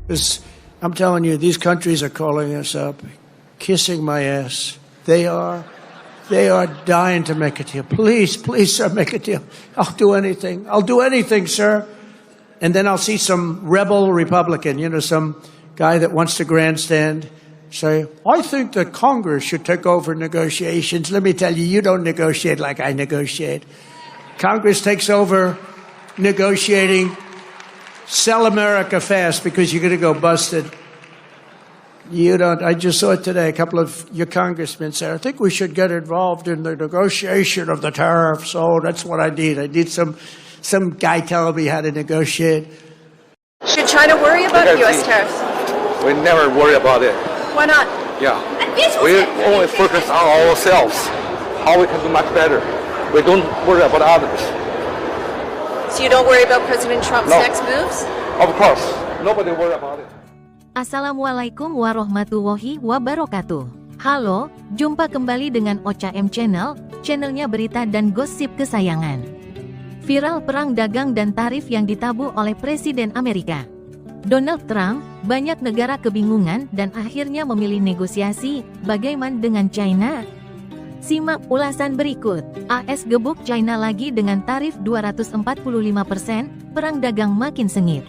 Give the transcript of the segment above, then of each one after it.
Because I'm telling you, these countries are calling us up, kissing my ass. They are dying to make a deal. Please, sir, make a deal. I'll do anything, sir. And then I'll see some rebel Republican, some guy that wants to grandstand, say, I think that Congress should take over negotiations. Let me tell you, you don't negotiate like I negotiate. Congress takes over negotiating. Sell America fast because you're going to go busted. You don't. I just saw it today. A couple of your congressmen said, I think we should get involved in the negotiation of the tariffs. Oh, that's what I need. I need some guy telling me how to negotiate. Should China worry about U.S. tariffs? We never worry about it. Why not? Yeah. We only focus on ourselves, how we can do much better. We don't worry about others. So you don't worry about President Trump's next moves? Of course. Nobody worry about it. Assalamualaikum warahmatullahi wabarakatuh. Halo, jumpa kembali dengan Ocha M Channel, channelnya berita dan gosip kesayangan. Viral perang dagang dan tarif yang ditabuh oleh Presiden Amerika Donald Trump, banyak negara kebingungan dan akhirnya memilih negosiasi, bagaimana dengan China? Simak ulasan berikut. AS gebuk China lagi dengan tarif 245%, perang dagang makin sengit.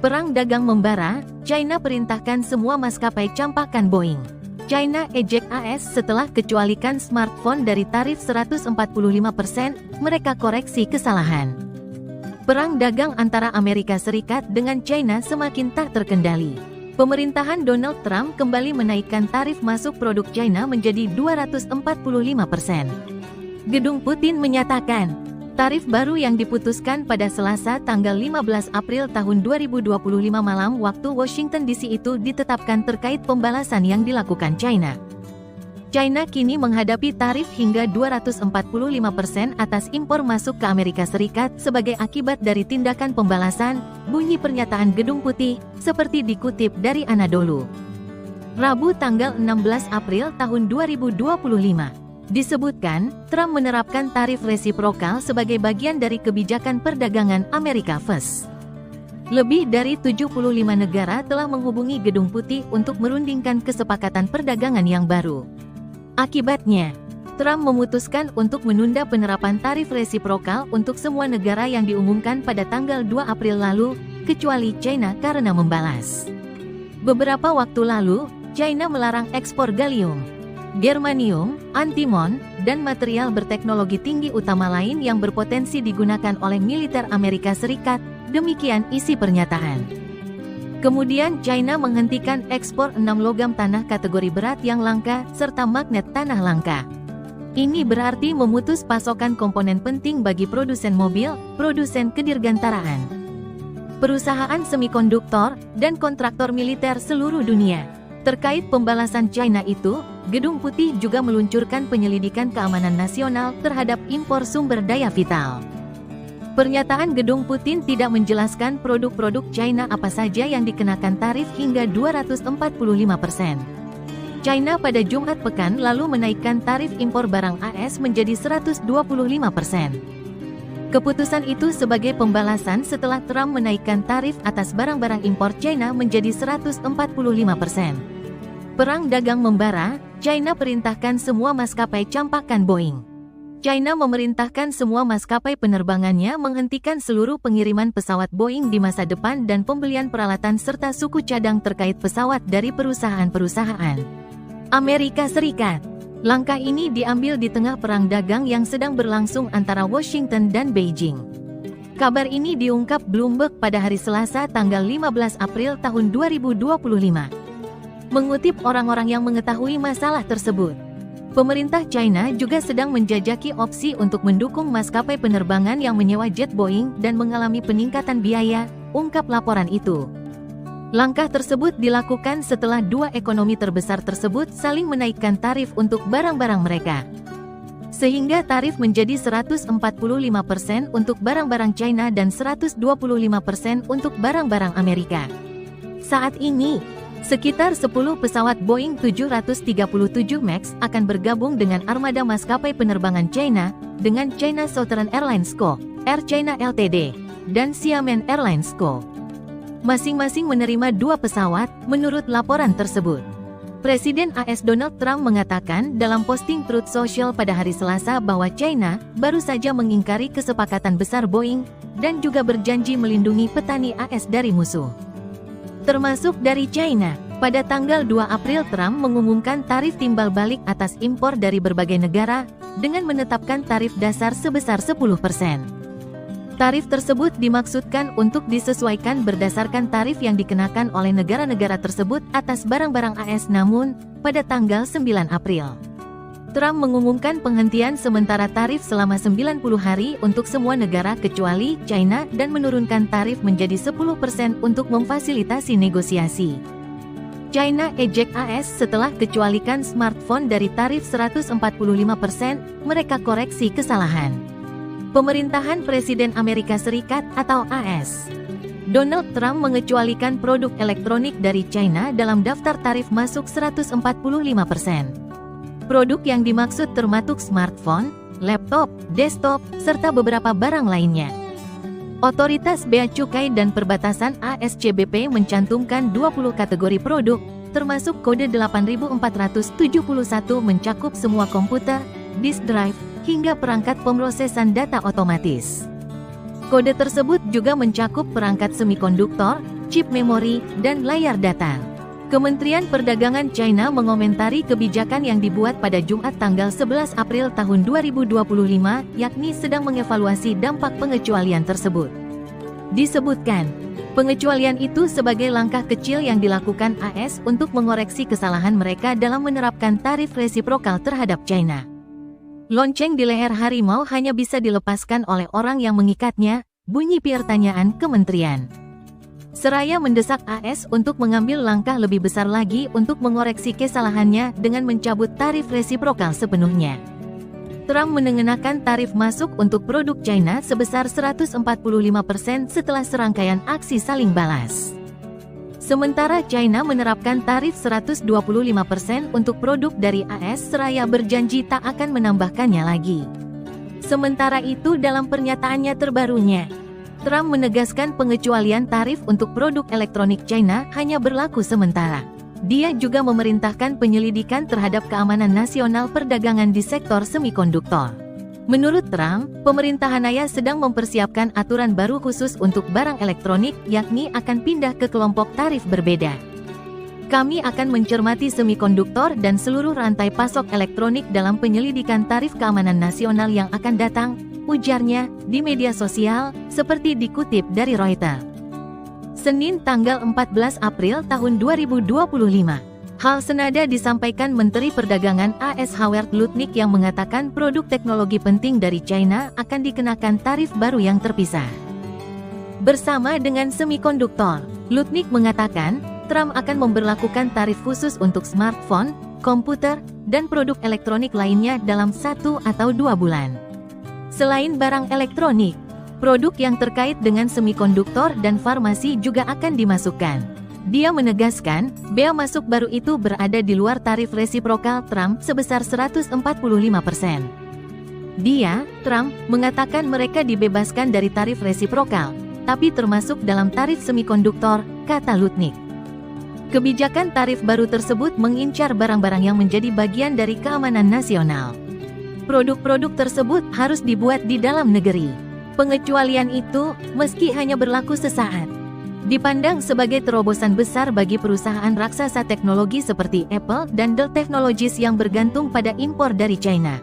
Perang dagang membara, China perintahkan semua maskapai campakkan Boeing. China ejek AS setelah kecualikan smartphone dari tarif 145%, mereka koreksi kesalahan. Perang dagang antara Amerika Serikat dengan China semakin tak terkendali. Pemerintahan Donald Trump kembali menaikkan tarif masuk produk China menjadi 245%. Gedung Putin menyatakan, tarif baru yang diputuskan pada Selasa tanggal 15 April tahun 2025 malam waktu Washington DC itu ditetapkan terkait pembalasan yang dilakukan China. China kini menghadapi tarif hingga 245% atas impor masuk ke Amerika Serikat sebagai akibat dari tindakan pembalasan, bunyi pernyataan Gedung Putih, seperti dikutip dari Anadolu. Rabu tanggal 16 April tahun 2025. Disebutkan, Trump menerapkan tarif resiprokal sebagai bagian dari kebijakan perdagangan Amerika First. Lebih dari 75 negara telah menghubungi Gedung Putih untuk merundingkan kesepakatan perdagangan yang baru. Akibatnya, Trump memutuskan untuk menunda penerapan tarif resiprokal untuk semua negara yang diumumkan pada tanggal 2 April lalu, kecuali China karena membalas. Beberapa waktu lalu, China melarang ekspor gallium, germanium, antimon, dan material berteknologi tinggi utama lain yang berpotensi digunakan oleh militer Amerika Serikat, demikian isi pernyataan. Kemudian China menghentikan ekspor 6 logam tanah kategori berat yang langka, serta magnet tanah langka. Ini berarti memutus pasokan komponen penting bagi produsen mobil, produsen kedirgantaraan, perusahaan semikonduktor, dan kontraktor militer seluruh dunia. Terkait pembalasan China itu, Gedung Putih juga meluncurkan penyelidikan keamanan nasional terhadap impor sumber daya vital. Pernyataan Gedung Putih tidak menjelaskan produk-produk China apa saja yang dikenakan tarif hingga 245%. China pada Jumat pekan lalu menaikkan tarif impor barang AS menjadi 125%. Keputusan itu sebagai pembalasan setelah Trump menaikkan tarif atas barang-barang impor China menjadi 145%. Perang dagang membara, China perintahkan semua maskapai campakkan Boeing. China memerintahkan semua maskapai penerbangannya menghentikan seluruh pengiriman pesawat Boeing di masa depan dan pembelian peralatan serta suku cadang terkait pesawat dari perusahaan-perusahaan Amerika Serikat. Langkah ini diambil di tengah perang dagang yang sedang berlangsung antara Washington dan Beijing. Kabar ini diungkap Bloomberg pada hari Selasa tanggal 15 April tahun 2025. Mengutip orang-orang yang mengetahui masalah tersebut, pemerintah China juga sedang menjajaki opsi untuk mendukung maskapai penerbangan yang menyewa jet Boeing dan mengalami peningkatan biaya, ungkap laporan itu. Langkah tersebut dilakukan setelah dua ekonomi terbesar tersebut saling menaikkan tarif untuk barang-barang mereka. Sehingga tarif menjadi 145% untuk barang-barang China dan 125% untuk barang-barang Amerika. Saat ini, sekitar 10 pesawat Boeing 737 MAX akan bergabung dengan armada maskapai penerbangan China, dengan China Southern Airlines Co., Air China Ltd., dan Xiamen Airlines Co. Masing-masing menerima 2 pesawat, menurut laporan tersebut. Presiden AS Donald Trump mengatakan dalam posting Truth Social pada hari Selasa bahwa China baru saja mengingkari kesepakatan besar Boeing dan juga berjanji melindungi petani AS dari musuh, termasuk dari China. Pada tanggal 2 April, Trump mengumumkan tarif timbal balik atas impor dari berbagai negara dengan menetapkan tarif dasar sebesar 10%. Tarif tersebut dimaksudkan untuk disesuaikan berdasarkan tarif yang dikenakan oleh negara-negara tersebut atas barang-barang AS. Namun, pada tanggal 9 April, Trump mengumumkan penghentian sementara tarif selama 90 hari untuk semua negara kecuali China dan menurunkan tarif menjadi 10% untuk memfasilitasi negosiasi. China eject AS setelah kecualikan smartphone dari tarif 145%, mereka koreksi kesalahan. Pemerintahan Presiden Amerika Serikat atau AS Donald Trump mengecualikan produk elektronik dari China dalam daftar tarif masuk 145%. Produk yang dimaksud termasuk smartphone, laptop, desktop, serta beberapa barang lainnya. Otoritas Bea Cukai dan Perbatasan ASCBP mencantumkan 20 kategori produk, termasuk kode 8471 mencakup semua komputer, disk drive, hingga perangkat pemrosesan data otomatis. Kode tersebut juga mencakup perangkat semikonduktor, chip memori, dan layar data. Kementerian Perdagangan China mengomentari kebijakan yang dibuat pada Jumat tanggal 11 April tahun 2025, yakni sedang mengevaluasi dampak pengecualian tersebut. Disebutkan, pengecualian itu sebagai langkah kecil yang dilakukan AS untuk mengoreksi kesalahan mereka dalam menerapkan tarif resiprokal terhadap China. Lonceng di leher harimau hanya bisa dilepaskan oleh orang yang mengikatnya, bunyi pertanyaan kementerian. Seraya mendesak AS untuk mengambil langkah lebih besar lagi untuk mengoreksi kesalahannya dengan mencabut tarif resiprokal sepenuhnya. Trump mengenakan tarif masuk untuk produk China sebesar 145% setelah serangkaian aksi saling balas. Sementara China menerapkan tarif 125% untuk produk dari AS seraya berjanji tak akan menambahkannya lagi. Sementara itu dalam pernyataannya terbarunya, Trump menegaskan pengecualian tarif untuk produk elektronik China hanya berlaku sementara. Dia juga memerintahkan penyelidikan terhadap keamanan nasional perdagangan di sektor semikonduktor. Menurut Trump, pemerintahannya sedang mempersiapkan aturan baru khusus untuk barang elektronik, yakni akan pindah ke kelompok tarif berbeda. Kami akan mencermati semikonduktor dan seluruh rantai pasok elektronik dalam penyelidikan tarif keamanan nasional yang akan datang, ujarnya di media sosial, seperti dikutip dari Reuters. Senin tanggal 14 April tahun 2025. Hal senada disampaikan Menteri Perdagangan AS Howard Lutnick yang mengatakan produk teknologi penting dari China akan dikenakan tarif baru yang terpisah. Bersama dengan semikonduktor, Lutnick mengatakan, Trump akan memberlakukan tarif khusus untuk smartphone, komputer, dan produk elektronik lainnya dalam 1 atau 2 bulan. Selain barang elektronik, produk yang terkait dengan semikonduktor dan farmasi juga akan dimasukkan. Dia menegaskan, bea masuk baru itu berada di luar tarif resiprokal Trump sebesar 145%. Trump, mengatakan mereka dibebaskan dari tarif resiprokal, tapi termasuk dalam tarif semikonduktor, kata Lutnick. Kebijakan tarif baru tersebut mengincar barang-barang yang menjadi bagian dari keamanan nasional. Produk-produk tersebut harus dibuat di dalam negeri. Pengecualian itu, meski hanya berlaku sesaat, dipandang sebagai terobosan besar bagi perusahaan raksasa teknologi seperti Apple dan Dell Technologies yang bergantung pada impor dari China.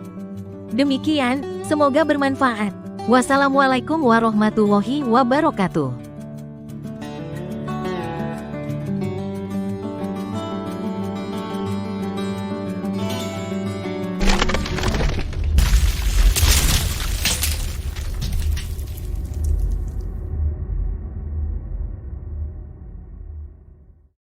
Demikian, semoga bermanfaat. Wassalamualaikum warahmatullahi wabarakatuh.